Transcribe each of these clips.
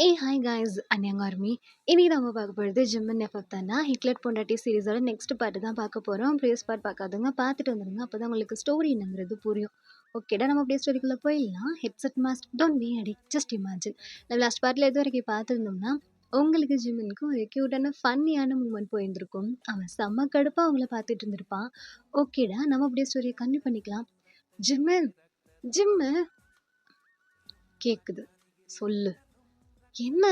Hi guys அன்னியங்கார்மி. இன்னைக்கு நம்ம பார்க்க போகிறது ஜிம்மன் எஃப்எஃப் தானா ஹிட்லர் பொண்டாட்டி சீரிஸோட நெக்ஸ்ட் பார்ட் தான் பார்க்க போகிறோம். ப்ரீவியஸ் பார்ட் பார்க்காதவங்க பார்த்துட்டு வந்துடுங்க, அப்போ தான் உங்களுக்கு ஸ்டோரி என்னங்கிறது புரியும். ஓகேடா, நம்ம அப்படியே ஸ்டோரிக்குள்ளே போயிடலாம். Headset mask don't be addict, just imagine. நம்ம லாஸ்ட் பார்ட்டில் எது வரைக்கும் பார்த்துருந்தோம்னா, உங்களுக்கு ஜிம்முக்கு ஒரு க்யூட்டான ஃபன்னியான மூமெண்ட் போயிருந்திருக்கும். அவன் செம்ம கடுப்பாக அவங்கள பார்த்துட்டு இருந்திருப்பான். ஓகேடா, நம்ம அப்படியே ஸ்டோரியை கன்டினியூ பண்ணிக்கலாம். ஜிம்மன், ஜிம்மு கேட்குது, சொல்லு. என்ன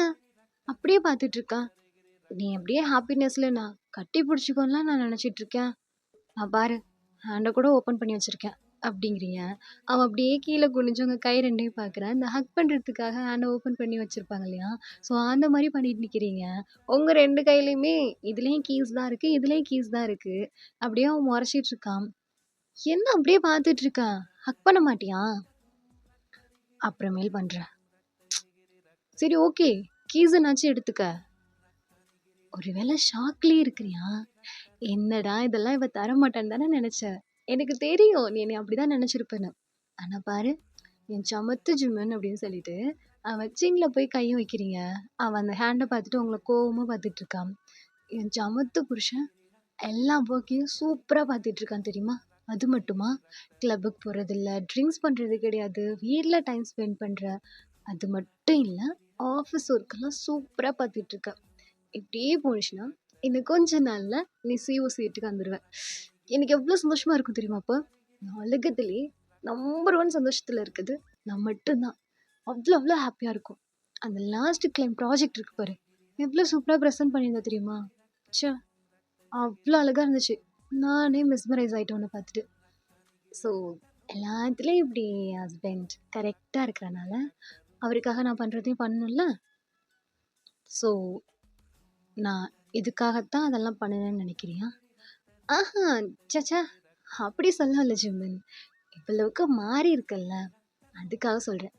அப்படியே பார்த்துட்டு இருக்கா? நீ அப்படியே ஹாப்பினஸ்ல நான் கட்டி பிடிச்சிக்கோலாம் நான் நினச்சிட்டு இருக்கேன். நான் பாரு, ஹேண்டை கூட ஓப்பன் பண்ணி வச்சிருக்கேன் அப்படிங்கிறீங்க. அவன் அப்படியே கீழே குனிஞ்சவங்க கை ரெண்டையும் பார்க்குறேன். இந்த ஹக் பண்ணுறதுக்காக ஹேண்டை ஓப்பன் பண்ணி வச்சிருப்பாங்க இல்லையா? ஸோ அந்த மாதிரி பண்ணிட்டு நிற்கிறீங்க. உங்கள் ரெண்டு கையிலையுமே இதுலேயும் கீஸ் தான் இருக்குது, இதுலேயும் கீஸ் தான் இருக்குது. அப்படியே அவன் முறைச்சிட்டு இருக்கான். என்ன அப்படியே பார்த்துட்டு இருக்கான்? ஹக் பண்ண மாட்டியா? அப்புறமேல் பண்ணுறேன். சரி ஓகே, கீஸனாச்சும் எடுத்துக்க. ஒருவேளை ஷாக்லயே இருக்கிறியா? என்னடா இதெல்லாம் இவ தரமாட்டான்னு தானே நினைச்ச. எனக்கு தெரியும் நீ என்னை அப்படிதான் நினைச்சிருப்பேன்னு. ஆனா பாரு, என் சமத்து ஜிம்மன் அப்படின்னு சொல்லிட்டு அவன் சின்ல போய் கையை வைக்கிறீங்க. அவன் அந்த ஹேண்டை பார்த்துட்டு உங்களை கோவமா பார்த்துட்டு இருக்கான். என் சமத்து புருஷன் எல்லா ஒர்க்கையும் சூப்பரா பார்த்துட்டு இருக்கான் தெரியுமா? அது மட்டுமா, கிளப்புக்கு போறதில்ல, ட்ரிங்க்ஸ் பண்றது கிடையாது, வீட்ல டைம் ஸ்பெண்ட் பண்ற. அது மட்டும் இல்லை, ஆஃபீஸ் ஒர்க்கெல்லாம் சூப்பராக பார்த்துட்டு இருக்க. இப்படியே போணுச்சுன்னா இன்னும் கொஞ்ச நாள்ல நீ சிஓ சீட்டுக்கு வந்துடுவேன். எனக்கு எவ்வளோ சந்தோஷமா இருக்கும் தெரியுமா? அப்போ நான் உலகத்திலே நம்பர் 1 சந்தோஷத்துல இருக்குது நான் மட்டும்தான். அவ்வளோ அவ்வளோ ஹாப்பியா இருக்கும். அந்த லாஸ்ட் கிளைம் ப்ராஜெக்ட் இருக்கு பாரு, எவ்வளோ சூப்பராக ப்ரெசென்ட் பண்ணியிருந்தா தெரியுமா? ச்சே, அவ்வளோ அழகா இருந்துச்சு. நானே மிஸ்மரைஸ் ஆயிட்டேன் உன்னை பார்த்துட்டு. ஸோ எல்லாத்துலேயும் இப்படி ஹஸ்பண்ட் கரெக்டாக இருக்கிறனால அவருக்காக நான் பண்ணுறதையும் பண்ணணும்ல. ஸோ நான் இதுக்காகத்தான் அதெல்லாம் பண்ணுவேன்னு நினைக்கிறியா? ஆஹா, சச்சா, அப்படி சொல்லல ஜிம்மன். இவ்வளவுக்கு மாறி இருக்கல்ல, அதுக்காக சொல்கிறேன்.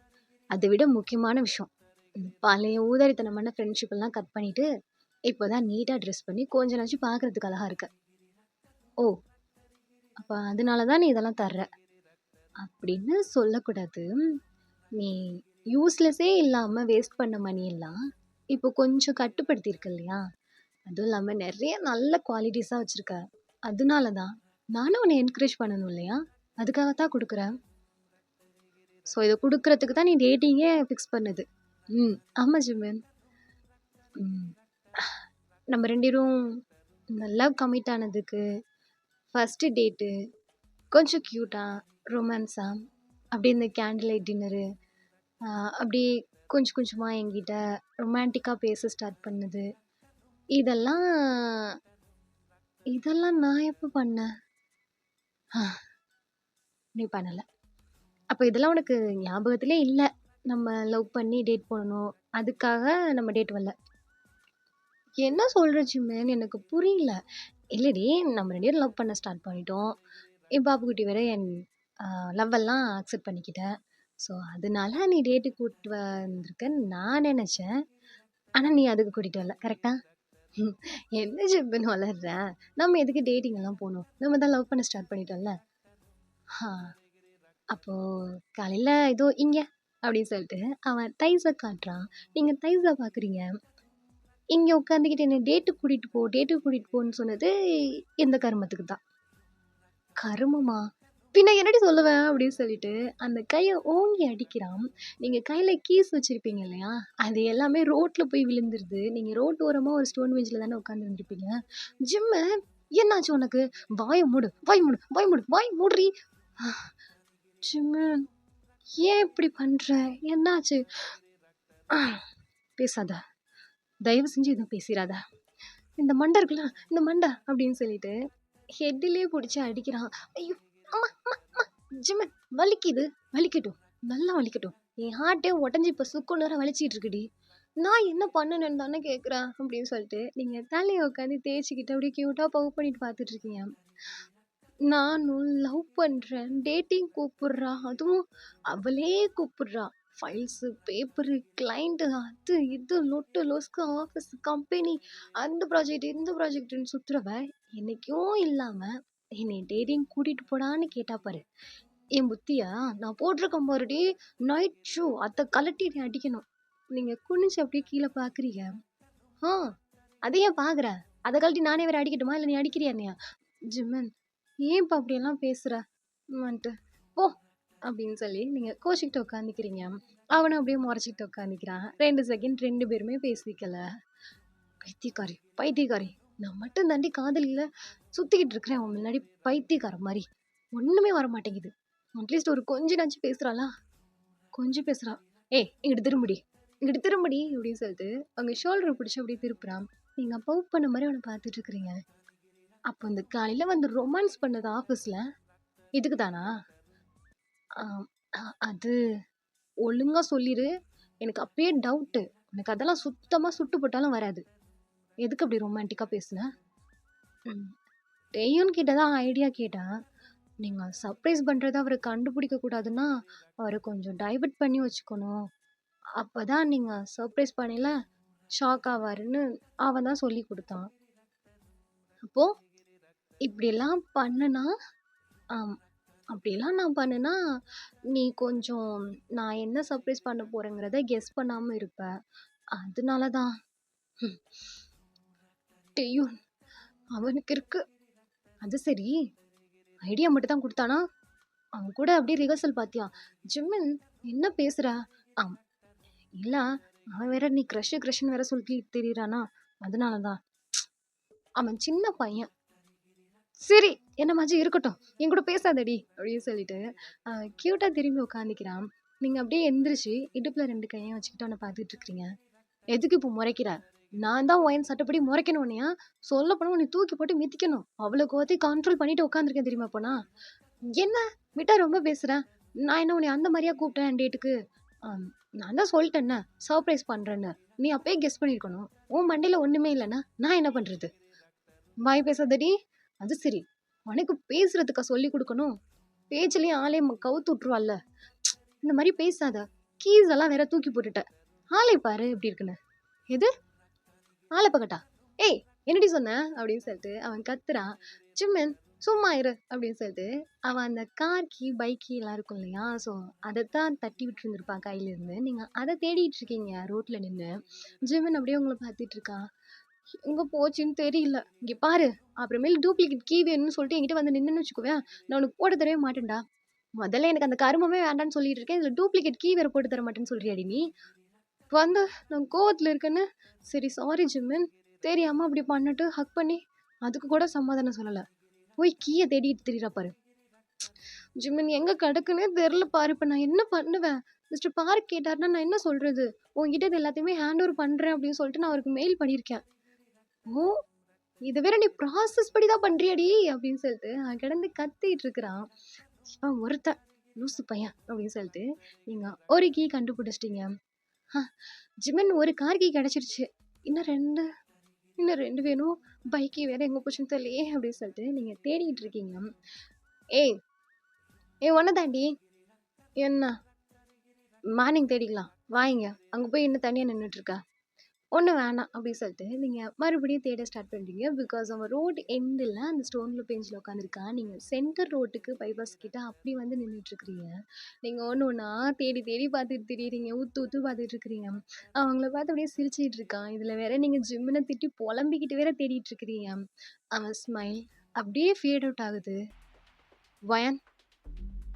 அதை விட முக்கியமான விஷயம், இந்த பழைய ஊதாரித்தனமான ஃப்ரெண்ட்ஷிப் எல்லாம் கட் பண்ணிட்டு இப்போதான் நீட்டாக ட்ரெஸ் பண்ணி கொஞ்ச நாச்சும் பார்க்கறதுக்கு அழகா இருக்க. ஓ, அப்போ அதனால தான் நீ இதெல்லாம் தர்ற அப்படின்னு சொல்லக்கூடாது. நீ யூஸ்லெஸ்ஸே இல்லாமல் வேஸ்ட் பண்ண மணி எல்லாம் இப்போ கொஞ்சம் கட்டுப்படுத்தியிருக்க இல்லையா? அதுவும் இல்லாமல் நிறைய நல்ல குவாலிட்டிஸாக வச்சுருக்க. அதனால தான் நானும் உன்னை என்கரேஜ் பண்ணணும் இல்லையா? அதுக்காகத்தான் கொடுக்குறேன். ஸோ இதை கொடுக்கறதுக்கு தான் நீ டேட்டிங்கே ஃபிக்ஸ் பண்ணுது. ஆமாம் ஜிம்மன். நம்ம ரெண்டு பேரும் நல்லா கமிட் ஆனதுக்கு ஃபஸ்ட்டு டேட்டு கொஞ்சம் க்யூட்டாக ரொமான்ஸாக அப்படியே இந்த கேண்டில் லைட் டின்னரு அப்படியே கொஞ்சம் கொஞ்சமாக என்கிட்ட ரொமான்டிக்காக பேச ஸ்டார்ட் பண்ணுது. இதெல்லாம் இதெல்லாம் நான் எப்போ பண்ணேன்? நீ பண்ணலை. அப்போ இதெல்லாம் உனக்கு ஞாபகத்திலே இல்லை. நம்ம லவ் பண்ணி டேட் போடணும், அதுக்காக நம்ம டேட் வரல. என்ன சொல்கிற ஜிம்மன், எனக்கு புரியல. இல்லடி, நம்ம ரெண்டு பேரும் லவ் பண்ண ஸ்டார்ட் பண்ணிட்டோம். என் பாப்புக்குட்டி வேற என் லவ்வெல்லாம் அக்செப்ட் பண்ணிக்கிட்டேன். ஸோ அதனால நீ டேட்டுக்கு கூப்பிட்டு வந்திருக்கேன்னு நான் நினச்சேன். ஆனால் நீ அதுக்கு கூட்டிகிட்டு வரல, கரெக்டா? என்ன ஜிம்மன் வளர்ற? நம்ம எதுக்கு டேட்டிங் எல்லாம் போகணும்? நம்ம தான் லவ் பண்ண ஸ்டார்ட் பண்ணிட்டோம்ல. அப்போது காலையில் இதோ இங்கே அப்படின்னு சொல்லிட்டு அவன் தைஸை காட்டுறான். நீங்கள் தைஸை பார்க்குறீங்க. இங்கே உட்காந்துக்கிட்டு என்ன டேட்டுக்கு கூட்டிகிட்டு போன்னு சொன்னது எந்த கருமத்துக்கு தான்? கருமமா? பின்ன என்னடி சொல்லுவேன் அப்படின்னு சொல்லிட்டு அந்த கையை ஓங்கி அடிக்கிறான். நீங்கள் கையில் கீஸ் வச்சுருப்பீங்க இல்லையா? அது எல்லாமே ரோட்டில் போய் விழுந்துருது. நீங்கள் ரோட்டு ஓரமாக ஒரு ஸ்டோன் பெஞ்சில் தானே உட்காந்துருந்துருப்பீங்க. ஜிம்மு, என்னாச்சு உனக்கு? வாய் மூடுறி. ஜிம்மு, ஏன் இப்படி பண்ற? என்னாச்சு? பேசாத, தயவு செஞ்சு எதுவும் பேசிடாத. இந்த மண்டை இருக்குல்ல, இந்த மண்டை அப்படின்னு சொல்லிட்டு ஹெட்டிலே பிடிச்சி அடிக்கிறான். ஐயோ அம்மா அம்மா அம்மா. ஜிம்மன், வலிக்கட்டும், நல்லா வலிக்கட்டும். என் ஹார்ட்டே உடஞ்சி இப்போ சுக்கு நேரம் வலிச்சிட்டு இருக்குடி. நான் என்ன பண்ணணுன்னு தானே கேட்குறேன் அப்படின்னு சொல்லிட்டு நீங்கள் தலையை உட்காந்து தேய்ச்சிக்கிட்டு அப்படியே க்யூட்டாக பவு பண்ணிட்டு பார்த்துட்டு இருக்கீங்க. நானும் லவ் பண்ணுறேன், டேட்டிங் கூப்பிட்றா, அதுவும் அவளே கூப்பிட்றா. ஃபைல்ஸு, பேப்பரு, கிளைண்ட்டு, அது இது லொட்டு லொஸ்க்கு, ஆஃபீஸ், கம்பெனி, அந்த ப்ராஜெக்ட் இந்த ப்ராஜெக்ட்டுன்னு சுற்றுறவ என்னைக்கும் இல்லாமல் என்னை டேட்டிங் கூட்டிகிட்டு போடான்னு கேட்டா பாரு. என் புத்தியா நான் போட்டிருக்கேன் பாருடி நைட் ஷூ, அதை கலட்டி நீ அடிக்கணும். நீங்க குனிஞ்சு அப்படியே கீழ பார்க்குறீங்க. ஆ அத ஏன் பார்க்குற? அத கழட்டி நானே வேற அடிக்கட்டுமா? இல்ல நீ அடிக்கிறியா என்னைய? ஜிம்மன் ஏன்ப்பா அப்படியெல்லாம் பேசுற? வந்துட்டு போ அப்படின்னு சொல்லி நீங்க கோச்சிக்கிட்டு உட்காந்துக்கிறீங்க. அவனும் அப்படியே முறைச்சிக்கிட்டு உட்காந்துக்கிறான். 2 செகண்ட் 2 பேருமே பேசிக்கல. பைத்தியக்காரி, பைத்தியக்காரி. நான் மட்டும் தாண்டி காதலில சுத்திக்கிட்டு இருக்கிறேன் அவன் முன்னாடி பைத்தியக்காரன் மாரி. ஒண்ணுமே வர மாட்டேங்குது. அட்லீஸ்ட் ஒரு கொஞ்சினாச்சும் பேசுறாளா? கொஞ்சம் பேசுறா. "ஏய் இங்கிட்டு திரும்புடி, இங்கிட்டு திரும்புடி" அப்படின்னு சொல்லிட்டு அவங்க ஷோல்டர பிடிச்சு அப்படியே திருப்புறான். நீங்க பவ் பண்ண மாரி அவன பார்த்துட்டு இருக்கிறீங்க. அப்ப இந்த காலையில வந்து ரொமான்ஸ் பண்ணது ஆஃபீஸ்ல, இதுக்கு தானா? ஆ அது ஒழுங்கா சொல்லிரு. எனக்கு அப்பயே டவுட்டு. எனக்கு அதெல்லாம் சுத்தமா சுட்டு போட்டாலும் வராது. எதுக்கு அப்படி ரொமான்டிக்கா பேசுன? ம். தெரியும்னு கிட்ட தான் ஐடியா கேட்டேன். நீங்க சர்ப்ரைஸ் பண்றத அவரு கண்டுபிடிக்க கூடாதுன்னா, அவர கொஞ்சம் டைவர்ட் பண்ணி வச்சுக்கணும். அப்பதான் நீங்க சர்ப்ரைஸ் பண்ணயில ஷாக் ஆவாருன்னு அவன் தான் சொல்லிக் குடுத்தான். அப்போ இப்படியெல்லாம் பண்ணுனா ஆம். அப்படியெல்லாம் நான் பண்ணுனா, நீ கொஞ்சம் நான் என்ன சர்ப்ரைஸ் பண்ண போறேங்கிறத கெஸ் பண்ணாம இருப்ப. அதனால தான். ம். தெரியும். அவனுக்கு இருக்கு. அது சரி. ஐடியா மட்டும் தான் குடுத்தானா? அவன் கூட அப்படியே ரிஹர்சல் பாத்தியா? ஜிம்மன் என்ன பேசுற? ஆம். இல்ல, அவன் வேற நீ கிரஷ்ன்னு வேற சொல்லிட்டு திரியிறானா? அதனால தான். அவன் சின்ன பையன். சரி, என்னமாச்சும் இருக்கட்டும். என் கூட பேசாதடி! அப்படின்னு சொல்லிட்டு, கியூட்டா திரும்பி உட்காந்துக்கிறான். நீங்க அப்படியே எந்திரிச்சு, இடுப்புல 2 கையையும் வச்சுக்கிட்டு அவன பார்த்துட்டு இருக்கிறீங்க. எதுக்கு இப்போ முறைக்கிற? நான் தான் உன் சட்டப்படி முறைக்கணும் உன்னைய. சொல்லப்போனா உன்னைய தூக்கி போட்டு மிதிக்கணும். அவ்வளோ கோவத்தையும் கண்ட்ரோல் பண்ணிட்டு உட்காந்துருக்கேன் தெரியுமா இப்போ நான்? என்ன? விட்டா ரொம்ப பேசுற. நான் என்ன உன்னைய அந்த மாரியா கூப்பிட்டேன் டேட்டுக்கு? ஆம். நான் தான் சொல்ட்டேன்ன, சர்ப்ரைஸ் பண்றேன்னு. நீ அப்பயே கெஸ் பண்ணியிருக்கணும். உன் மண்டையில ஒண்ணுமே இல்லன்னா, நான் என்ன பண்றது? வாய் பேசாதடி! அது சரி. உனக்கு பேசுறதுக்கா சொல்லிக் குடுக்கணும்? பேச்சுலயே ஆளே கவுத்து விட்டுருவாள்ல. இந்த மாரி பேசாத. கீஸ் எல்லாம் வேற தூக்கி போட்டுட்ட. ஆளை பாரு எப்படி இருக்குன்னு. எது? ஆள பாக்கட்டா? ஏய்! என்னடி சொன்ன? அப்படின்னு சொல்லிட்டு அவன் கத்துறான். "ஜிம்மன் சும்மா இரு" அப்படின்னு சொல்லிட்டு அவன் அந்த கார் கீ, பைக் கீலாம் இருக்கும் இல்லையா? ஸோ அதத்தான் தட்டி விட்டுருந்திருப்பான் கையிலேருந்து. நீங்க அத தேடிட்டு இருக்கீங்க ரோட்ல நின்னு. ஜிம்மன் அப்படியே உங்கள பார்த்துட்டு இருக்கான். எங்க போச்சுன்னு தெரியல. இங்க பாரு. அப்புறமேல் டூப்ளிகேட் கீ வேணும்னு சொல்லிட்டு என்கிட்ட வந்து நின்னேன்னு வச்சுக்கோவேன், நான் உனக்கு போட்டு தரவே மாட்டேன்டா. முதல்ல எனக்கு அந்த கருமமே வேண்டான்னு சொல்லிட்டு இருக்கேன். இதுல டூப்ளிகேட் கீ வேற போட்டு தர மாட்டேன்னு சொல்றியாடி நீ? வந்து நான் கோவத்துல இருக்கேன்னு, சரி சாரி ஜிம்மன். தெரியாம அப்படி பண்ணிட்டு ஹக் பண்ணி, அதுக்கு கூட சமாதானம் சொல்லல. போய் கீய தேடிட்டு திரியிறா பாரு. ஜிம்மன் எங்க கிடக்குன்னே தெரியல பாரு. இப்ப நான் என்ன பண்ணுவேன்? மிஸ்டர் பார்க் கேட்டாருன்னா நான் என்ன சொல்றது? உன்கிட்ட இது எல்லாத்தையுமே ஹேண்ட் ஓவர் பண்றேன் அப்படின்னு சொல்லிட்டு நான் அவருக்கு மெயில் பண்ணியிருக்கேன். ஓ! இத வேற நீ ப்ராசஸ் படி தான் பண்றியாடி? அப்படின்னு சொல்லிட்டு அவன் கிடந்து கத்திட்டு இருக்கிறான். இவன் ஒருத்தன் லூசு பையன் அப்படின்னு சொல்லிட்டு நீங்க ஒரு கீ கண்டுபிடிச்சிட்டீங்க. ஜிம்மன் ஒரு கார் கீ கிடைச்சிருச்சு. இன்னும் 2 வேணும். பைக் கீ வேற எங்க போச்சுன்னு தெரியலையே அப்படின்னு சொல்லிட்டு நீங்க தேடிட்டு இருக்கீங்க. ஏய்! ஏய் ஒன்ன தாண்டி. என்ன? மார்னிங் தேடிக்கலாம். வா இங்க. அங்க போய் என்ன தனியா நின்னுட்டு இருக்க? ஒண்ணும் வேணாம் அப்படின்னு சொல்லிட்டு நீங்க மறுபடியும் தேட ஸ்டார்ட் பண்றீங்க. பிகாஸ் அவன் ரோட் எண்டுல அந்த ஸ்டோன்ல பெஞ்ச்ல உட்காந்துருக்கான். நீங்க சென்டர் ரோட்டுக்கு பைபாஸ் கிட்ட அப்படி வந்து நின்னுட்டு இருக்கிறீங்க. நீங்க ஒண்ணு ஒண்ணா தேடி தேடி பார்த்துட்டு திரியிறீங்க. உத்து உத்து பார்த்துட்டு இருக்கிறீங்க. அவங்கள பார்த்து அப்படியே சிரிச்சுட்டு இருக்கான். இதுல வேற நீங்க ஜிம்முன திட்டி புலம்பிக்கிட்டு வேற தேடிட்டு இருக்கிறீங்க. அவன் ஸ்மைல் அப்படியே ஃபேட் அவுட் ஆகுது. வயன்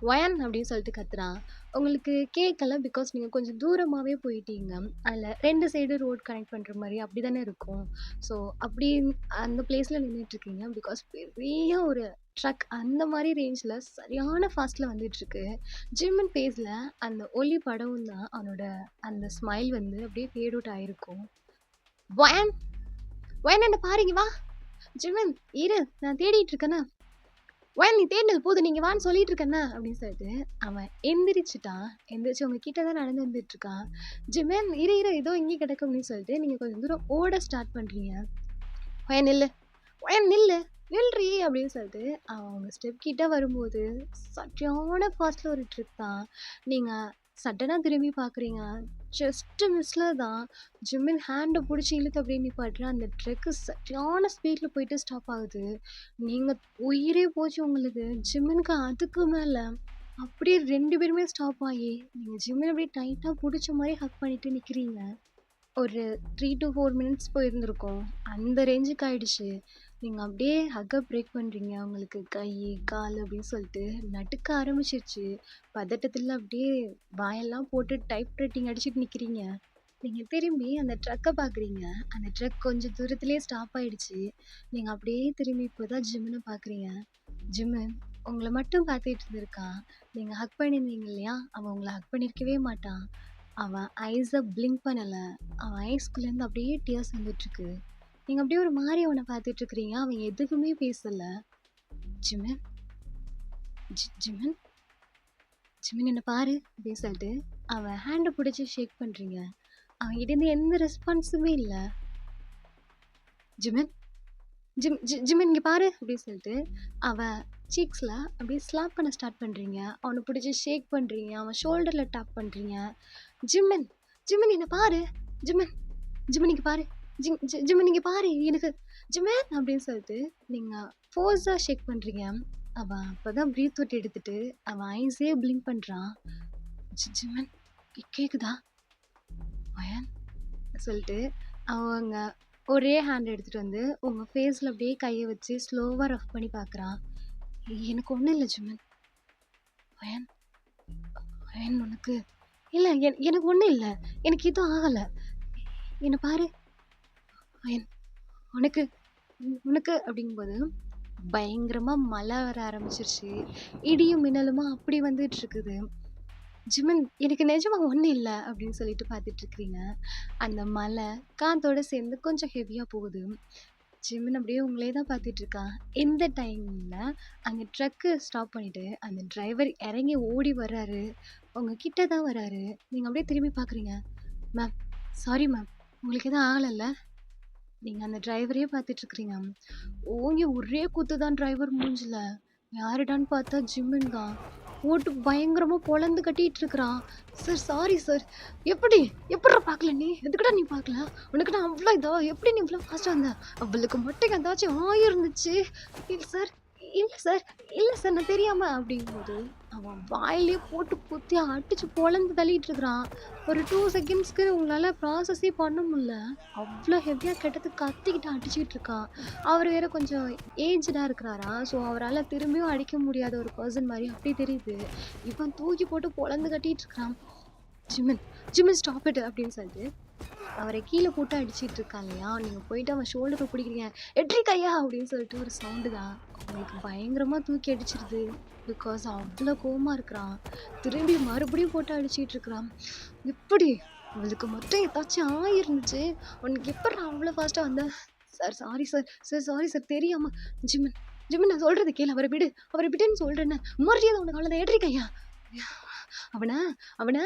வயன் அப்படின்னு சொல்லிட்டு கத்துறான். உங்களுக்கு கேட்கல. பிகாஸ் நீங்க கொஞ்சம் தூரமாவே போயிட்டீங்க. அதில 2 சைடு ரோட் கனெக்ட் பண்ற மாரி அப்படி தானே இருக்கும். ஸோ அப்படி அந்த பிளேஸ்ல நின்னுட்டுருக்கீங்க. பிகாஸ் பெரிய ஒரு ட்ரக் அந்த மாரி ரேஞ்ச்ல சரியான ஃபாஸ்ட்ல வந்துட்டுருக்கு. ஜிம்மன் ஃபேஸ்ல அந்த ஒளி படவும் தான் அவனோட அந்த ஸ்மைல் வந்து அப்படியே ஃபேட் அவுட் ஆயிருக்கும். வயன் வயன் என்ன பாரு இங்க வா. ஜிம்மன் இரு நான் தேடிட்டு இருக்கேனா. "ஒயன் நீ தேடினது போதும். நீங்க வான்னு சொல்லிட்டு இருக்கேன்ன" அப்படின்னு சொல்லிட்டு அவன் எந்திரிச்சுட்டான். எந்திரிச்சு உங்க கிட்ட தான் நடந்து வந்துட்டு இருக்கான். "ஜிம்மன் இரு இரு இதோ இங்கே கிடக்கு" அப்படின்னு சொல்லிட்டு நீங்க கொஞ்சம் தூரம் ஓட ஸ்டார்ட் பண்றீங்க. "ஒயன் நில்லு, ஒயன் நில்லு, நில்றி" அப்படின்னு சொல்லிட்டு அவன் உங்க ஸ்டெப் கிட்ட வரும்போது சரியான ஃபாஸ்ட்ல ஒரு ட்ரிப் தான். நீங்க சடனா திரும்பி பார்க்குறீங்க. ஜஸ்ட் மிஸ்ல தான் ஜிம்மின் ஹேண்ட புடிச்சு இழுத்து அப்படியே நிப்பாட்டுற அந்த ட்ரக்கு சரியான ஸ்பீட்ல போயிட்டு ஸ்டாப் ஆகுது. நீங்க உயிரே போச்சு உங்களுக்கு. ஜிம்மினுக்கு அதுக்கு மேல அப்படியே 2 பேருமே ஸ்டாப் ஆயி, நீங்க ஜிம்ல அப்படியே டைட்டா புடிச்ச மாரி ஹக் பண்ணிட்டு நிக்கிறீங்க. ஒரு 3 to 4 மினிட்ஸ் போயிருந்திருக்கும். அந்த ரேஞ்சுக்கு ஆயிடுச்சு. நீங்க அப்படியே ஹக்க பிரேக் பண்றீங்க. உங்களுக்கு கை, கால் அப்படின்னு சொல்லிட்டு நடுக்க ஆரம்பிச்சிருச்சு. பதட்டத்துல அப்படியே வாயெல்லாம் போட்டு டைப் ரைட்டிங் அடிச்சுட்டு நிக்கிறீங்க. நீங்க திரும்பி அந்த ட்ரக்க பார்க்குறீங்க. அந்த ட்ரக் கொஞ்சம் தூரத்திலேயே ஸ்டாப் ஆயிடுச்சு. நீங்க அப்படியே திரும்பி இப்பதான் ஜிம்ன பார்க்குறீங்க. ஜிம்மு உங்கள மட்டும் பார்த்துட்டு இருந்திருக்கான். நீங்க ஹக் பண்ணியிருந்தீங்க இல்லையா? அவன் உங்கள ஹக் பண்ணியிருக்கவே மாட்டான். அவன் ஐஸ பிளிங்க் பண்ணல. அவன் ஐஸ்குள்ளேருந்து அப்படியே டியர்ஸ் வந்துட்டுருக்கு. நீங்க அப்படியே ஒரு மாரி அவன பார்த்துட்டு இருக்கிறீங்க. அவன் எதுவுமே பேசல. "ஜிமின், ஜிமின், ஜிமின் என்ன பாரு" அப்படின்னு சொல்லிட்டு அவன் ஹேண்ட பிடிச்சு ஷேக் பண்றீங்க. அவன்கிட்டேருந்து எந்த ரெஸ்பான்ஸுமே இல்ல. "ஜிமின், ஜிமின் இங்க பாரு" அப்படின்னு சொல்லிட்டு அவன் சீக்ஸ்ல அப்படியே ஸ்லாப் பண்ண ஸ்டார்ட் பண்றீங்க. அவன பிடிச்சு ஷேக் பண்றீங்க. அவன் ஷோல்டர்ல டேப் பண்றீங்க. "ஜிமின், ஜிமின் என்ன பாரு. ஜிமின், ஜிமின் இங்க பாரு. ஜிமின் இங்க பாரு. எனக்கு ஜிமின்" அப்படின்னு சொல்லிட்டு நீங்க ஃபோர்ஸா ஷேக் பண்றீங்க. அவன் அப்பதான் பிரீத் அவுட் எடுத்துட்டு அவன் ஐஸே பிளிங்க் பண்றான். "ஜிமின் கேக்குதா அயன்" சொல்லிட்டு அவங்க ஒரே ஹேண்ட் எடுத்துட்டு வந்து உங்க ஃபேஸ்ல அப்படியே கையை வச்சு ஸ்லோவா ரஃப் பண்ணி பார்க்கறான். "எனக்கு ஒண்ணும் இல்ல ஜிமின்." "அயன், அயன் உனக்கு?" "இல்ல எனக்கு ஒண்ணும் இல்ல. எனக்கு எதுவும் ஆகல. என்ன பாரு அயன். உனக்கு உனக்கு" அப்படிங்கும்போது பயங்கரமா மழை வர ஆரம்பிச்சிருச்சு. இடியும் மின்னலுமா அப்படி வந்துட்டு இருக்குது. "ஜிமின் எனக்கு நிஜமா ஒண்ணும் இல்ல" அப்படின்னு சொல்லிட்டு பார்த்துட்டு இருக்கிறீங்க. அந்த மழை காத்தோட சேர்ந்து கொஞ்சம் ஹெவியா போகுது. ஜிமின் அப்படியே உங்களே தான் பார்த்துட்டு இருக்கான். இந்த டைம்ல அந்த ட்ரக்கு ஸ்டாப் பண்ணிட்டு அந்த டிரைவர் இறங்கி ஓடி வர்றாரு. உங்க கிட்ட தான் வராரு. நீங்க அப்படியே திரும்பி பார்க்குறீங்க. "Ma'am, sorry ma'am. உங்களுக்கு எதுவும் ஆகலைல்ல?" நீங்க அந்த டிரைவரையே பார்த்துட்டு இருக்கிறீங்க. ஓங்கி ஒரே குத்து தான் டிரைவர் மூஞ்சில. யாருடான்னு பார்த்தா ஜிம்மின் தான். போட்டு பயங்கரமா பொளந்து கட்டிட்டு இருக்கிறான். "Sir sorry sir." எப்படி எப்படிடா பார்க்கல நீ? எதுக்குடா நீ பார்க்கல? உனக்கு நான் அவ்வளோ இதா? எப்படி நீ இவ்வளோ ஃபாஸ்ட்டாக வந்த? அவளுக்கு மட்டும் ஏதாச்சும் ஆயிருந்துச்சு. இல்லை சார், இல்லை சார், இல்லை சார், நான் தெரியாம அப்படிங்கும்போது அவன் வாயிலே போட்டு குத்தி அடிச்சு பொளந்து தள்ளிட்டு இருக்கிறான். ஒரு 2 செகண்ட்ஸ்க்கு உங்களால ப்ராசஸே பண்ண முடியல. அவ்வளோ ஹெவியா கிட்டத்து கத்திக்கிட்டு அடிச்சுக்கிட்டு இருக்கான். அவர் வேற கொஞ்சம் ஏஜ்டா இருக்கிறாரா, ஸோ அவரால திரும்பியும் அடிக்க முடியாத ஒரு பர்சன் மாரி அப்படி தெரியுது. இவன் தூக்கி போட்டு பொளந்து கட்டிட்டு இருக்கிறான். "ஜிமின், ஜிமின் ஸ்டாப் இட்" அப்படின்னு சொல்லிட்டு அவரை கீழே போட்டு அடிச்சிட்டு இருக்கான் இல்லையா? நீங்க போயிட்டு அவன் ஷோல்டரை பிடிக்கிறீங்க. "எட்ரி கையா" அப்படின்னு சொல்லிட்டு ஒரு சவுண்டு தான். உங்களுக்கு பயங்கரமா தூக்கி அடிச்சிருது. பிகாஸ் அவ்வளோ கோவமா இருக்கிறான். திரும்பி மறுபடியும் போட்டு அடிச்சிட்டு இருக்கிறான். "எப்படி? அவளுக்கு மட்டும் ஏதாச்சும் ஆயிருந்துச்சு. உனக்கு எப்படிடா அவ்வளோ ஃபாஸ்ட்டாக வந்த?" "Sir sorry sir. Sir sorry sir, தெரியாம." "ஜிமின், ஜிமின் நான் சொல்றது கேளு. அவரை விடு. அவரை விடுன்னு சொல்றேன்னு. மரியாதை உனக்கு அவ்வளோதான். எட்ரி கையா." அவன அவன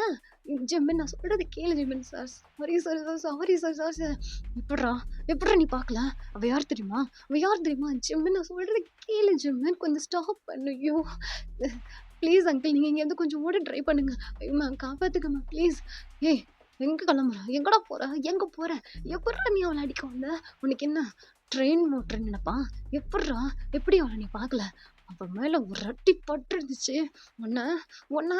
ஜிமின் நான் சொல்றது கேளு Jimin. "Sir sorry sir, sorry sir, sorry sir." "எப்பட்றா எப்பட்றா நீ பார்க்கல? அவ யார் தெரியுமா? அவ யார் தெரியுமா?" "ஜிமின் நான் சொல்றது கேளு ஜிமின். கொஞ்சம் ஸ்டாப் பண்ணு." "ஐயோ ப்ளீஸ் அங்கிள், நீங்க இங்கேருந்து கொஞ்சம் ஓட ட்ரை பண்ணுங்க. ஐயோ மேம் காப்பாத்துங்க மேம் ப்ளீஸ்." "ஏய் எங்க கிளம்புற? எங்கடா போற? எங்க போற? எப்பட்றா நீ அவளை அடிக்க வந்த? உனக்கு என்ன ட்ரெயின் மோட்டர் நினைப்பா? எப்பட்றா? எப்படி அவளை நீ பார்க்கல? அவ மேல ஒரு அடி பட்டுருந்துச்சு. உன்ன உன்ன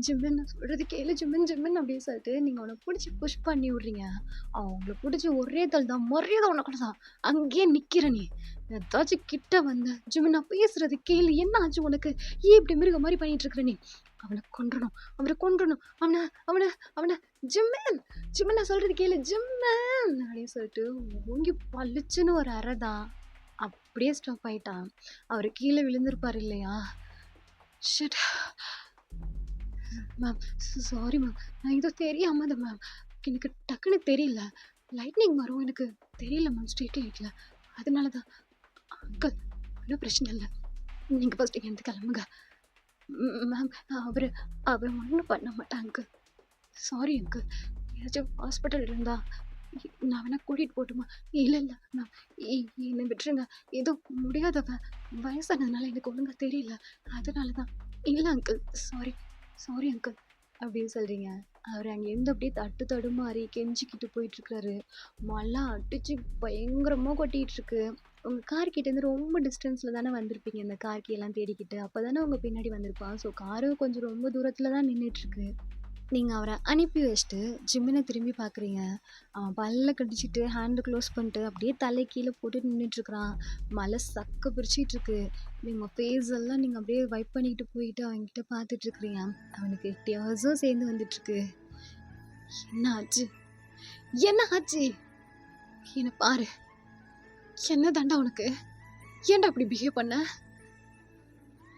ஜிமின் நான் சொல்றது கேளு ஜிமின், ஜிமின்" அப்படின்னு சொல்லிட்டு நீங்க அவனை பிடிச்சி புஷ் பண்ணி விடுறீங்க. அவன் உங்களை பிடிச்சி ஒரே தள் தான். மரியாதை உனக்கு தான். அங்கேயே நிக்கிற நீ. ஏதாச்சும் கிட்ட வந்த ஜிமின் நான் பேசுறது கேளு. என்ன ஆச்சு உனக்கு? ஏன் இப்படி மிருக மாதிரி பண்ணிட்டு இருக்கிற நீ? அவனை கொன்றணும், அவனை கொன்றணும், அவனை அவனை அவனை ஜிமின், ஜிமின் நான் சொல்றது கேளு ஜிமின் அப்படின்னு சொல்லிட்டு ஓங்கி பளிச்சுன்னு ஒரு அறை தான். அப்படியே ஸ்டாப் ஆயிட்டான். அவரு கீழே விழுந்திருப்பாரு இல்லையா? Shit ma'am, sorry ma'am. நான் ஏதோ தெரியாம தான் மேம். எனக்கு டக்குன்னு தெரியல. லைட்னிங் வரும் எனக்கு தெரியல மேம் ஸ்ட்ரீட் லைட்ல. அதனால தான். அங்கிள் ஒன்றும் பிரச்சனை இல்லை. நீங்க ஃபர்ஸ்ட் இங்கேருந்து கிளம்புங்க. மேம் அவரு அவர் ஒன்றும் பண்ண மாட்டான் அங்கிள். Sorry uncle. ஏதாச்சும் ஹாஸ்பிட்டல் இருந்தா நான் வேணா கூட்டிட்டு போட்டுமா? இல்லை இல்லை மேம், என்னை விட்டுருங்க. ஏதோ முடியாதவ, வயசானதுனால எனக்கு ஒழுங்கா தெரியல, அதனால தான். இல்லை அங்கிள், சாரி சாரி அங்கிள் அப்படின்னு சொல்றீங்க. அவர் அங்கேருந்து அப்படியே தட்டு தடுமாறி கெஞ்சிக்கிட்டு போயிட்டு இருக்காரு. மழை அடிச்சு பயங்கரமா கொட்டிட்டு இருக்கு. உங்க கார் கிட்டேருந்து ரொம்ப டிஸ்டன்ஸ்ல தானே வந்திருப்பீங்க. இந்த கார் கீலாம் தேடிக்கிட்டு. அப்பதானே உங்க பின்னாடி வந்திருப்பான். ஸோ காரும் கொஞ்சம் ரொம்ப தூரத்துல தான் நின்னுட்டுருக்கு. நீங்க அவர அனுப்பி வச்சுட்டு ஜிமின திரும்பி பார்க்குறீங்க. அவன் பல்ல கடிச்சிட்டு, ஹேண்ட க்ளோஸ் பண்ணிட்டு, அப்படியே தலை கீழ போட்டு நின்னுட்டுருக்கான். மழை சக்க பிரிச்சிட்டுருக்கு. நீங்க ஃபேஸ் எல்லாம் நீங்க அப்படியே வைப் பண்ணிக்கிட்டு போயிட்டு அவன்கிட்ட பார்த்துட்டுருக்கிறீங்க. அவனுக்கு டியர்ஸும் சேர்ந்து வந்துட்டுருக்கு. "என்ன ஆச்சு? என்ன ஆச்சு? என்ன பாரு. என்ன தாண்டா உனக்கு? ஏன்டா இப்படி பிஹேவ் பண்ண?"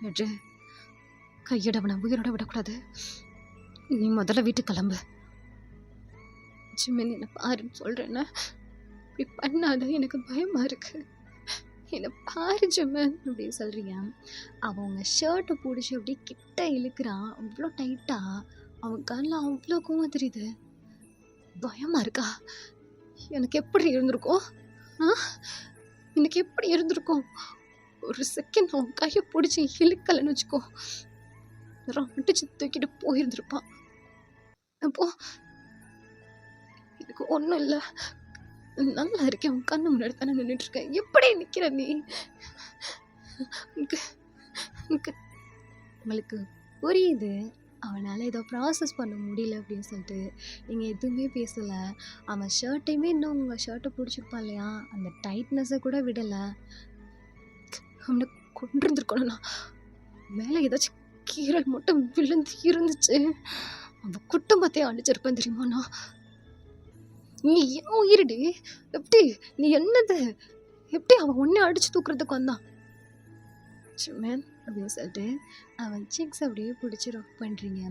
"எட்ரு, கையெடு அவன உயிரோட விடக்கூடாது. நீ முதல்ல வீட்டுக்கு கிளம்பு." "ஜிமின் என்ன பாருன்னு சொல்றேன்ல. இப்படி பண்ணாத. எனக்கு பயமா இருக்கு. என்ன பாரு ஜிமின்" அப்படின்னு சொல்றீங்க. அவன் உங்க ஷர்ட்ட புடிச்சு அப்படியே கிட்ட இழுக்கிறான். அவ்ளோ டைட்டா. அவன் கண்ல அவ்ளோ கோவம் தெரியுது. "பயமா இருக்கா? எனக்கு எப்படி இருந்திருக்கும்? ஆ? எனக்கு எப்படி இருந்திருக்கும்? ஒரு செகண்ட் அவன் கைய புடிச்சு இழுக்கலன்னு வச்சுக்கோ, அடிச்சு தூக்கிட்டு போயிருந்திருப்பான். அப்போ எனக்கு ஒண்ணும் இல்ல. நல்லா இருக்கேன். உன் கண்ணு முன்னாடி தானே நின்னுட்டு இருக்கேன். எப்படி நிக்கிற நீ? உனக்கு உனக்கு உங்களுக்கு புரியுது. அவனால ஏதோ ப்ராசஸ் பண்ண முடியல அப்படின்னு சொல்லிட்டு. நீங்க எதுவுமே பேசல. அவன் ஷர்ட்டையுமே இன்னும் உங்க ஷர்ட்ட புடிச்சிருப்பான் இல்லையா? அந்த டைட்னஸ கூட விடல. அவன கொன்றுந்திருக்கணும் நான். மேல ஏதாச்சும் கீறல் மட்டும் விழுந்து இருந்துச்சு, அவன் குடும்பத்தையே அழிச்சிருப்பேன் தெரியுமா நான். நீ என் உயிருடி. எப்படி? நீ என்னது? எப்படி அவன் உன்னை அடிச்சு தூக்குறதுக்கு வந்தான்? "ஜிமின்" அப்படின்னு சொல்லிட்டு அவன் சீக்ஸ் அப்படியே பிடிச்சி ரப் பண்ணுறீங்க.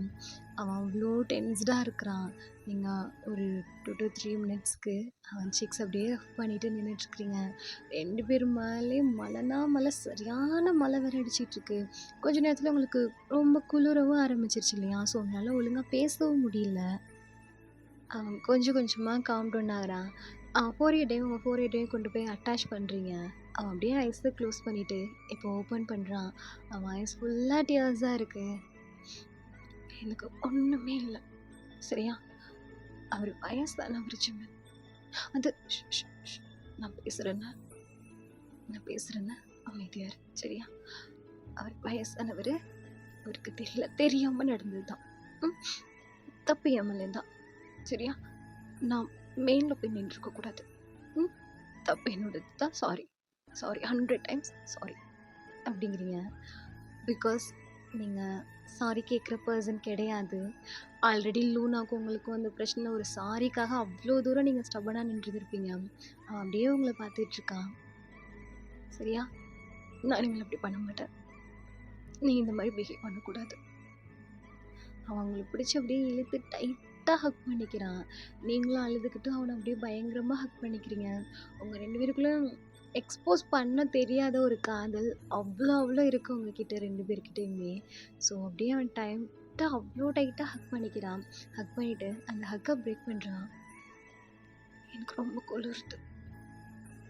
அவன் அவ்வளோ டென்ஸ்டா இருக்கிறான். நீங்க ஒரு 2 to 3 மினிட்ஸ்க்கு அவன் சீக்ஸ் அப்படியே ரப் பண்ணிட்டு நின்னுட்டுருக்கிறீங்க. 2 பேர் மேலேயும் மழைனா மழை, சரியான மழை வேற அடிச்சிட்டுருக்கு. கொஞ்ச நேரத்துல உங்களுக்கு ரொம்ப குளிரவும் ஆரம்பிச்சிருச்சு இல்லையா? ஸோ உங்களால ஒழுங்கா பேசவும் முடியல. அவன் கொஞ்சம் கொஞ்சமா காம் டவுன் ஆகுறான். ஃபோரியட்டையும் உங்க ஃபோரியட்டையும் கொண்டு போய் அட்டாச் பண்றீங்க. அவன் அப்படியே ஐஸ க்ளோஸ் பண்ணிட்டு, இப்போ ஓப்பன் பண்றான். அவன் ஐஸ் ஃபுல்லா டியர்ஸா இருக்கு. "எனக்கு ஒண்ணுமே இல்ல. சரியா? அவரு வயசானவரு ஜிமின். அது நான் பேசுறேன்ல. நான் பேசுறேன்ல. அமைதியா இரு. சரியா? அவர் வயசானவரு. அவருக்கு தெரியல. தெரியாம நடந்ததுதான். ம். தப்பு என் மேலேதான். சரியா? நான் மெயின்ல போய் நின்றுக்க கூடாது. ம். தப்பு என்னோடது தான். சாரி. சாரி 100 டைம்ஸ் சாரி" அப்படிங்கிறீங்க. பிகாஸ் நீங்க சாரி கேட்குற பர்சன் கிடையாது. ஆல்ரெடி லூனாக்கும் உங்களுக்கும் அந்த பிரச்சனை. ஒரு சாரிக்காக அவ்வளோ தூரம் நீங்க ஸ்டபனா நின்றுருப்பீங்க. அவன் அப்படியே உங்கள பார்த்துட்ருக்கான். "சரியா? நான் இனிமேல் அப்படி பண்ண மாட்டேன். நீ இந்த மாதிரி பிஹேவ் பண்ணக்கூடாது." அவன் உங்கள பிடிச்சு அப்படியே இழுத்து டைட்டா ஹக் பண்ணிக்கிறான். நீங்களும் அழுதுகிட்டு அவனை அப்படியே பயங்கரமா ஹக் பண்ணிக்கிறீங்க. உங்க 2 பேருக்குள்ள எக்ஸ்போஸ் பண்ண தெரியாத ஒரு காதல் அவ்வளோ அவ்வளோ இருக்கு உங்ககிட்ட 2 பேர்கிட்டயுமே. ஸோ அப்படியே அவன் டைட்டா அவ்வளோ டைட்டா ஹக் பண்ணிக்கிறான். ஹக் பண்ணிட்டு அந்த ஹக்க பிரேக் பண்றான். "எனக்கு ரொம்ப குளிருது.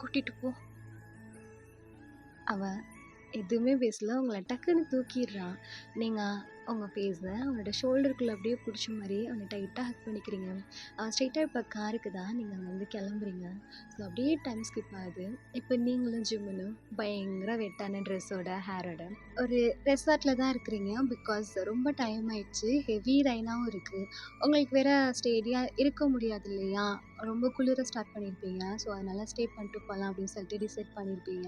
கூட்டிட்டு போ." அவன் எதுவுமே பேசல. உங்கள டக்குன்னு தூக்கிடுறான். நீங்க உங்க ஃபேஸ அவனோட ஷோல்டருக்குள்ள அப்படியே புடிச்ச மாரி அவன டைட்டா ஹக் பண்ணிக்கிறீங்க. அவன் ஸ்ட்ரெயிட்டா இப்ப காருக்கு தான் நீங்க அங்கருந்து கிளம்புறீங்க. ஸோ அப்படியே டைம் ஸ்கிப் ஆகுது. இப்ப நீங்களும் ஜிம்முனும் பயங்கர வெட்டான ட்ரெஸ்ஸோட, ஹேரோட ஒரு ரெசார்ட்ல தான் இருக்கிறீங்க. பிகாஸ் ரொம்ப டைம் ஆயிடுச்சு. ஹெவி ரெயினாவும் இருக்கு. உங்களுக்கு வேற ஸ்டேடியா இருக்க முடியாது இல்லையா? ரொம்ப குளிர ஸ்டார்ட் பண்ணியிருப்பீங்க. ஸோ அதனால ஸ்டே பண்ணிட்டு போலாம் அப்படின்னு சொல்லிட்டு டிசைட் பண்ணியிருப்பீங்க.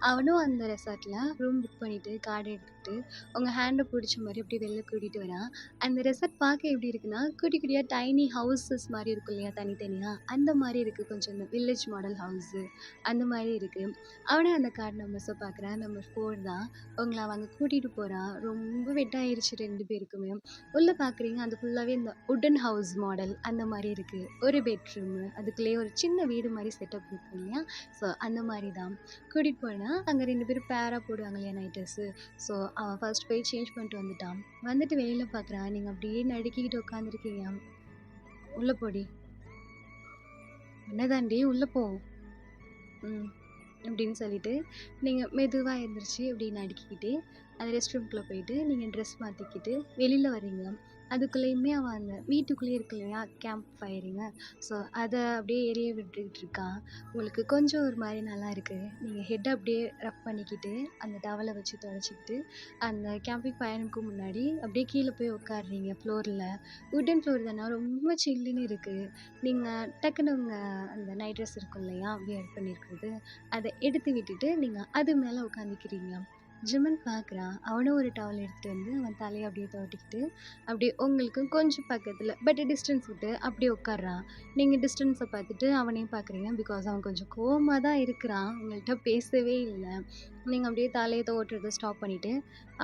அவனும் அந்த ரெசார்ட்ல ரூம் புக் பண்ணிட்டு, கார்டு எடுத்துக்கிட்டு, உங்க ஹேண்ட புடிச்ச மாரி அப்படியே வெளில கூட்டிட்டு வரான். அந்த ரெசார்ட் பார்க்க எப்படி இருக்குன்னா, குட்டி குட்டியா டைனி ஹவுஸஸ் மாரி இருக்கும் இல்லையா? தனித்தனியா. அந்த மாரி இருக்கு. கொஞ்சம் இந்த வில்லேஜ் மாடல் ஹவுஸு அந்த மாரி இருக்கு. அவனே அந்த கார்ட் நம்பர்ஸ பார்க்குறான். நம்பர் 4 தான். உங்கள அவன் அங்க கூட்டிட்டு போறான். ரொம்ப வெட்டாயிருச்சு 2 பேருக்குமே. உள்ள பார்க்குறீங்க, அது ஃபுல்லாவே இந்த வுட்டன் ஹவுஸ் மாடல் அந்த மாரி இருக்கு. ஒரு பெட்ரூமு, அதுக்குள்ளேயே ஒரு சின்ன வீடு மாரி செட்டப் இருக்கு இல்லையா? ஸோ அந்த மாரி தான். கூட்டிட்டு போனா, அங்க 2 பேரும் பேரா போடுவாங்க இல்லையா நைட் ட்ரெஸ்ஸு. ஸோ அவன் ஃபர்ஸ்ட் போய் சேஞ்ச் பண்ணிட்டு வந்துட்டான். வந்துட்டு வெளியில பார்க்குறான். நீங்க அப்படியே நடுக்கிக்கிட்டு உட்காந்துருக்கீங்க. "உள்ள போடி. உன்னதாண்டி உள்ள போ." ம். அப்படின்னு சொல்லிட்டு, நீங்க மெதுவா எந்திரிச்சு இப்படி நடுக்கிக்கிட்டு, அந்த ரெஸ்ட் ரூம்குள்ள போயிட்டு, நீங்க ட்ரெஸ் மாத்திக்கிட்டு வெளியில வர்றீங்க. அதுக்குள்ளேயுமே அவன் அந்த வீட்டுக்குள்ளேயே இருக்கு இல்லையா கேம்ப் ஃபயரிங்கு. ஸோ அதை அப்படியே எரிய விட்டுக்கிட்டு இருக்கான். உங்களுக்கு கொஞ்சம் ஒரு மாதிரி நல்லா இருக்குது. நீங்கள் ஹெட்டை அப்படியே ரப் பண்ணிக்கிட்டு அந்த டவலை வச்சு துடைச்சிக்கிட்டு அந்த கேம்பிங் ஃபயருக்கு முன்னாடி அப்படியே கீழே போய் உட்காடுறீங்க ஃப்ளோரில். வுட்டன் ஃப்ளோர் தானே, ரொம்ப சில்லுன்னு இருக்குது. நீங்கள் டக்குன்னு உங்கள் அந்த நைட் ட்ரெஸ் இருக்கும் இல்லையா வியர் பண்ணியிருக்கிறது, அதை எடுத்து விட்டுட்டு நீங்கள் அது மேலே உட்காந்துக்கிறீங்க. ஜிமன் பார்க்குறான். அவனும் ஒரு டவல் எடுத்துகிட்டு வந்து அவன் தலையை அப்படியே துவட்டிக்கிட்டு அப்படியே உங்களுக்கு கொஞ்சம் பக்கத்தில் பட் டிஸ்டன்ஸ் விட்டு அப்படியே உட்காடுறான். நீங்கள் டிஸ்டன்ஸை பார்த்துட்டு அவனையும் பார்க்குறீங்க. பிகாஸ் அவன் கொஞ்சம் கோவமாக தான் இருக்கிறான், உங்கள்கிட்ட பேசவே இல்லை. நீங்கள் அப்படியே தலையை துவட்டுறதை ஸ்டாப் பண்ணிவிட்டு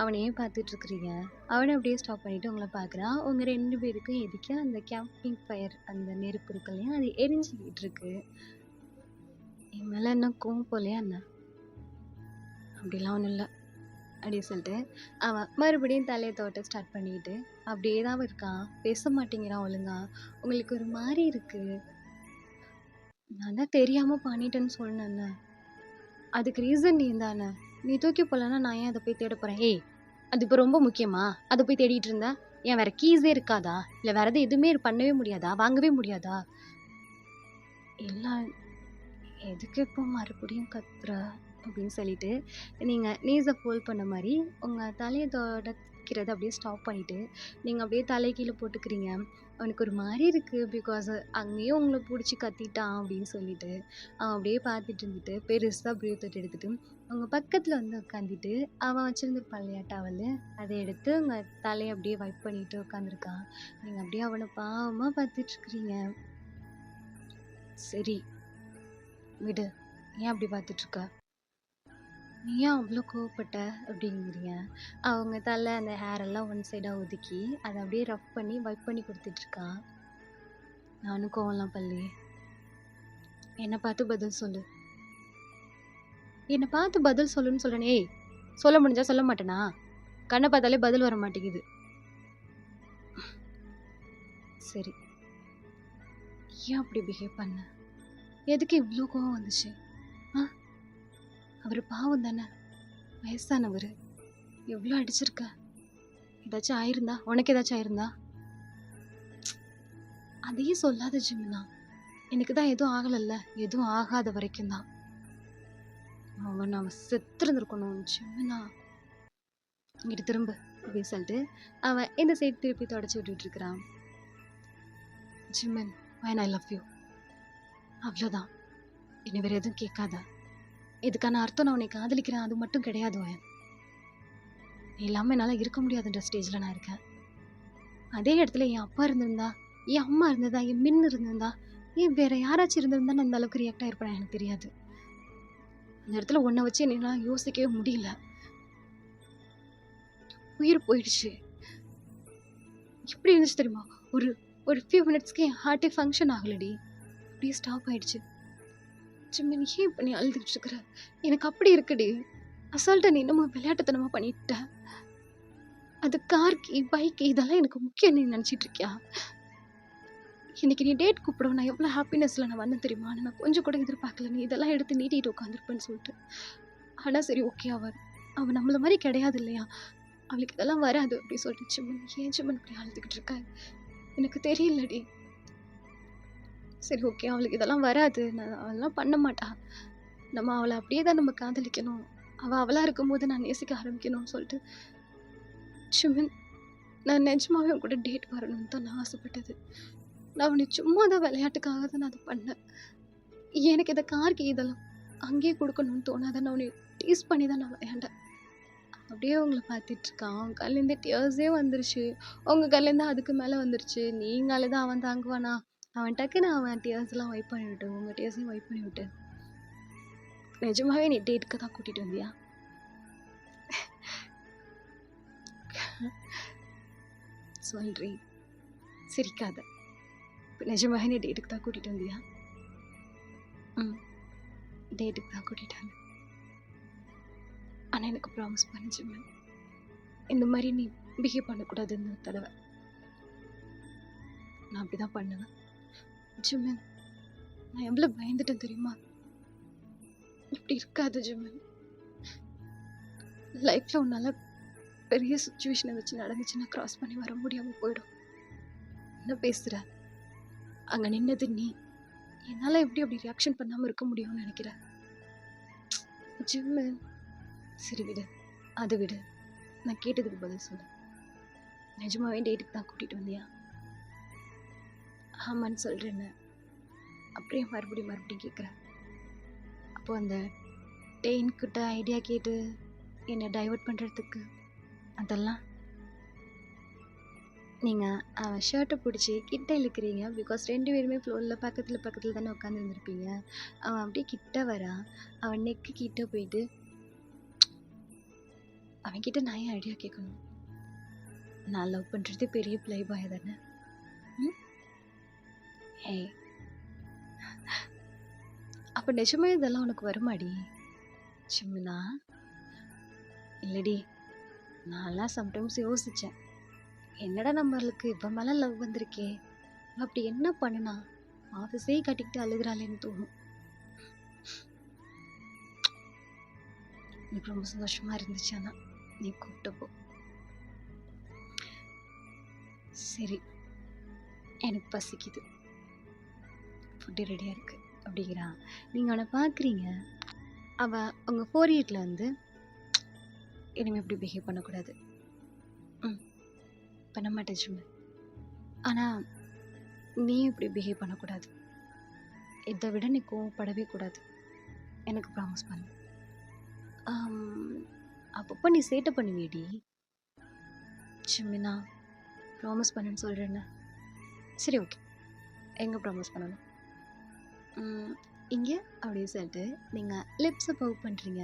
அவனையே பார்த்துட்ருக்குறீங்க. அவனை அப்படியே ஸ்டாப் பண்ணிவிட்டு உங்களை பார்க்குறான். உங்கள் 2 பேருக்கும் எதுக்கு அந்த கேம்பிங் ஃபயர் அந்த நெருப்பு இருக்கு இல்லையா அது எரிஞ்சுக்கிட்டு இருக்கு. என் மேலே என்ன கோவம் போலையா என்ன? அப்படிலாம் ஒன்றும் இல்லை அப்படின்னு சொல்லிட்டு அவன் மறுபடியும் தலையை தோட்ட ஸ்டார்ட் பண்ணிக்கிட்டு அப்படியே தான் இருக்கான். பேச மாட்டேங்கிறான் ஒழுங்கா. உங்களுக்கு ஒரு மாதிரி இருக்கு. நான் தான் தெரியாமல் பண்ணிட்டேன்னு சொன்னேன்ல, அதுக்கு ரீசன் நீ தானே. நீ தூக்கி போடலன்னா நான் ஏன் அதை போய் தேட போகிறேன்? ஏய், அது இப்போ ரொம்ப முக்கியமா? அதை போய் தேடிட்டு இருந்த? ஏன் வேற கீஸே இருக்காதா? இல்லை வேற எதுவுமே பண்ணவே முடியாதா? வாங்கவே முடியாதா? இல்லை, எதுக்கு இப்போ மறுபடியும் கத்துற அப்படின்னு சொல்லிட்டு நீங்கள் நீஸை ஃபோல்ட் பண்ண மாதிரி உங்கள் தலையை தொடக்கிறத அப்படியே ஸ்டாப் பண்ணிவிட்டு நீங்கள் அப்படியே தலை கீழே போட்டுக்கிறீங்க. அவனுக்கு ஒரு மாதிரி இருக்குது. பிகாஸ் அங்கேயும் உங்களை பிடிச்சி கத்திட்டான் அப்படின்னு சொல்லிட்டு அவன் அப்படியே பார்த்துட்டு இருந்துட்டு பெருசாக பிரீத் எடுத்துட்டு உங்கள் பக்கத்தில் வந்து உட்காந்துட்டு அவன் வச்சுருந்துருப்பான் இல்லையா டவல், அதை எடுத்து உங்கள் தலையை அப்படியே வைப் பண்ணிட்டு உட்காந்துருக்கான். நீங்கள் அப்படியே அவனை பாவமாக பார்த்துட்ருக்குறீங்க. சரி விடு, ஏன் அப்படி பார்த்துட்ருக்க? நீ ஏன் அவ்வளோ கோவப்பட்ட அப்படிங்கிறீங்க. அவங்க தலை அந்த ஹேரெல்லாம் ஒன் சைடாக ஒதுக்கி அதை அப்படியே ரஃப் பண்ணி வைப் பண்ணி கொடுத்துட்ருக்கான். நானும் கோவம்லாம் பள்ளி. என்னை பார்த்து பதில் சொல்லு. என்னை பார்த்து பதில் சொல்லுன்னு சொல்கிறேன். ஏய், சொல்ல முடிஞ்சா சொல்ல மாட்டேனா? கண்ணை பார்த்தாலே பதில் வர மாட்டேங்குது. சரி, ஏன் அப்படி பிஹேவ் பண்ண? எதுக்கு இவ்வளோ கோவம் வந்துச்சு? அவர் பாவம் தானே, வயசானவர். எவ்வளோ அடிச்சிருக்க? ஏதாச்சும் ஆயிருந்தா? உனக்கு ஏதாச்சும் ஆயிருந்தா? அதையும் சொல்லாத ஜிம்னா. எனக்கு தான் எதுவும் ஆகலைல்ல, எதுவும் ஆகாத வரைக்கும் தான். அவன் செத்துருந்துருக்கணும் ஜிம்னா. இங்கிட்டு திரும்ப அப்படின்னு சொல்லிட்டு அவன் இந்த சைடு திருப்பி தொடச்சி விட்டுட்டு இருக்கிறான். ஜிம்மன், when I love you, அவ்வளோதான். இனி வேற எதுவும் கேட்காத. இதுக்கான அர்த்தம் நான் உன்னை காதலிக்கிறேன் அது மட்டும் கிடையாது. நீ இல்லாமல் என்னால் இருக்க முடியாதுன்ற ஸ்டேஜில் நான் இருக்கேன். அதே இடத்துல என் அப்பா இருந்திருந்தா, என் அம்மா இருந்ததா, என் மின் இருந்திருந்தா, ஏன் வேற யாராச்சும் இருந்திருந்தா நான் அந்த அளவுக்கு ரியாக்ட் ஆகிருப்பேன் எனக்கு தெரியாது. அந்த இடத்துல உன்னை வச்சு என்னால் யோசிக்கவே முடியல. உயிர் போயிடுச்சு. எப்படி இருந்துச்சு தெரியுமா? ஒரு ஒரு ஃபியூ மினிட்ஸ்க்கு என் ஹார்ட்டே ஃபங்க்ஷன் ஆகலடி, அப்படியே ஸ்டாப் ஆயிடுச்சு. ஜிம்மி, நீ ஏன் பண்ணி அழுதுகிட்டு இருக்கிற? எனக்கு அப்படி இருக்குடி. அசால்ட்டா நீ என்னமோ விளையாட்டுத்தனமா பண்ணிட்ட. அது கார்க்கு பைக்கு இதெல்லாம் எனக்கு முக்கியம் நீ நினச்சிட்டு இருக்கியா? இன்னைக்கு நீ டேட் கூப்பிடுவோம், நான் எவ்வளோ ஹாப்பினஸ்ல நான் வந்தேன் தெரியுமா? நான் கொஞ்சம் கூட எதிர்பார்க்கல நீ இதெல்லாம் எடுத்து நீட்டிட்டு உட்காந்துருப்பேன்னு சொல்லிட்டு. ஆனால் சரி ஓகே, அவன் நம்மள மாதிரி கிடையாது இல்லையா, அவளுக்கு இதெல்லாம் வராது அப்படி சொல்லிட்டு. ஜிம்மன், ஏன் ஜிம்மன் இப்படி அழுதுகிட்டு இருக்க? எனக்கு தெரியலடி. சரி ஓகே, அவளுக்கு இதெல்லாம் வராது, நான் அதெல்லாம் பண்ண மாட்டா. நம்ம அவளை அப்படியே தான் நம்ம காதலிக்கணும், அவளாக இருக்கும்போது நான் நேசிக்க ஆரம்பிக்கணும்னு சொல்லிட்டு. ஜிம்மன், நான் நிஜமாவே உன் கூட டேட் வரணும்னு தான் நான் ஆசைப்பட்டது. நான் அவனை சும்மா தான் விளையாட்டுக்காக தான் நான் அதை பண்ணேன். எனக்கு இதை கார்க்கு இதெல்லாம் அங்கேயே கொடுக்கணும்னு தோணாத, நான் உன்னை டீஸ் பண்ணி தான் நான் விளையாண்டேன். அப்படியே உங்களை பார்த்துட்ருக்கான். அவன் கல்லேருந்து டியர்ஸே வந்துருச்சு, உங்கள் கல்லேருந்து அதுக்கு மேலே வந்துருச்சு. நீங்களே தான் அவன் தாங்குவானா? அவன் டக்குன்னு அவன் டியர்ஸ்லாம் வைப் பண்ணி விட்டு உங்கள் டியர்ஸையும் வைப் பண்ணி விட்டு, நிஜமாவே நீ டேட்டுக்கு தான் கூட்டிகிட்டு வந்தியா? சொல்றி, சிரிக்காத. நிஜமாவே நீ டேட்டுக்கு தான் கூட்டிகிட்டு வந்தியா? டேட்டுக்கு தான் கூட்டிகிட்டு வந்தேன். ஆனால் எனக்கு ப்ராமிஸ் பண்ணிச்சுமே, இந்த மாதிரி நீ பிஹேவ் பண்ணக்கூடாதுன்னு தடவை. நான் அப்படி தான் பண்ணுவேன். ஜிம்மன், நான் எவ்வளோ பயந்துட்டேன் தெரியுமா? இப்படி இருக்காது ஜிம்மன். லைஃப்பில் உன்னால் பெரிய சுச்சுவேஷனை வச்சு நடந்துச்சுன்னா க்ராஸ் பண்ணி வர முடியாமல் போயிடும். என்ன பேசுற? அங்க நின்னது நீ. என்னால எப்படி அப்படி ரியாக்ஷன் பண்ணாம இருக்க முடியும்னு நினைக்கிற? ஜிம்மு. சரி விடு. அது விடு. நான் கேட்டதுக்கு பதில் சொல்லு. நிஜமாவே டேட்டுக்கு தான் கூட்டிட்டு வந்தியா? ஆமான்னு சொல்றேன்னு அப்படியே மறுபடியும் கேட்குறேன். அப்போ அந்த டெயின் கிட்ட ஐடியா கேட்டு என்னை டைவர்ட் பண்ணுறதுக்கு அதெல்லாம் நீங்கள் அவன் ஷர்ட்டை பிடிச்சி கிட்ட இழுக்கிறீங்க. பிகாஸ் 2 பேருமே ஃப்ளோரில் பக்கத்தில் தானே உட்காந்துருந்துருப்பீங்க. அவன் அப்படியே கிட்ட வரான். அவன் நெக்கு கிட்ட போயிட்டு அவன்கிட்ட நான் ஏன் ஐடியா கேட்கணும்? நான் லவ் பண்ணுறது பெரிய ப்ளே பாய் தானே. ம் ஏய், அப்போ நிஜமே இதெல்லாம் உனக்கு வருமாடி? சிம்னா இல்லடி, நான்லாம் சம்டைம்ஸ் யோசித்தேன், என்னடா நம்மளுக்கு இப்போ மேலே லவ் வந்திருக்கே, அப்படி என்ன பண்ணுனா ஆஃபீஸே கட்டிக்கிட்டு அழுகுறாளேன்னு தோணும். எனக்கு ரொம்ப சந்தோஷமாக இருந்துச்சு. ஆனால் நீ கூப்பிட்டப்போ சரி எனக்கு பசிக்குது, ஃபுட்டு ரெடியாக இருக்குது அப்படிங்கிறான். நீங்கள் அவனை பார்க்குறீங்க, அவன் உங்கள் 4 வந்து இனிமேல் இப்படி பிஹேவ் பண்ணக்கூடாது. பண்ண மாட்டேன் ஜிம்மு. ஆனால் நீ இப்படி பிஹேவ் பண்ணக்கூடாது. இதை விட நீ கோவப்படவே கூடாது. எனக்கு ப்ராமிஸ் பண்ணு. அப்பப்போ நீ சேட்டை பண்ணுவியடி. ஜிம்மினா ப்ராமிஸ் பண்ணுன்னு சொல்கிறேன்னு. சரி ஓகே, எங்கே ப்ராமிஸ் பண்ணணும்? இங்கே அப்படின்னு சொல்லிட்டு நீங்கள் லிப்ஸை பவ் பண்ணுறீங்க.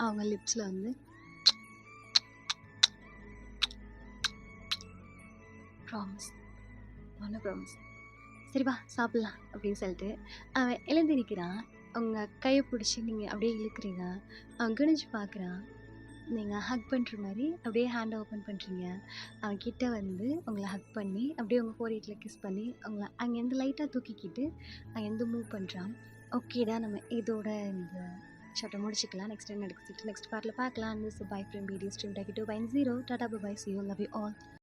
அவங்க லிப்ஸில் வந்து ப்ராமிஸ், ஒன்று ப்ராமிஸ். சரி வா சாப்பிட்லாம் அப்படின்னு சொல்லிட்டு அவன் எழுந்திருக்கிறான். அவங்க கையை பிடிச்சி நீங்கள் அப்படியே இழுக்கிறீங்க. அவன் குனிஞ்சு பார்க்குறான். நீங்கள் ஹக் பண்ணுற மாதிரி அப்படியே ஹேண்டை ஓப்பன் பண்ணுறீங்க. அவன் கிட்ட வந்து உங்களை ஹக் பண்ணி அப்படியே உங்கள் 4 கிஸ் பண்ணி அவங்கள அங்கேருந்து லைட்டாக தூக்கிக்கிட்டு அங்கேருந்து மூவ் பண்ணுறான். ஓகேடா, நம்ம இதோட இந்த ஷார்ட்டை முடிச்சுக்கலாம். நெக்ஸ்ட் டைம் நெக்ஸ்ட் பார்ட்டில் பார்க்கலாம். This bye from BD Stream Tech 2.0. Tata bye, see you, love you all.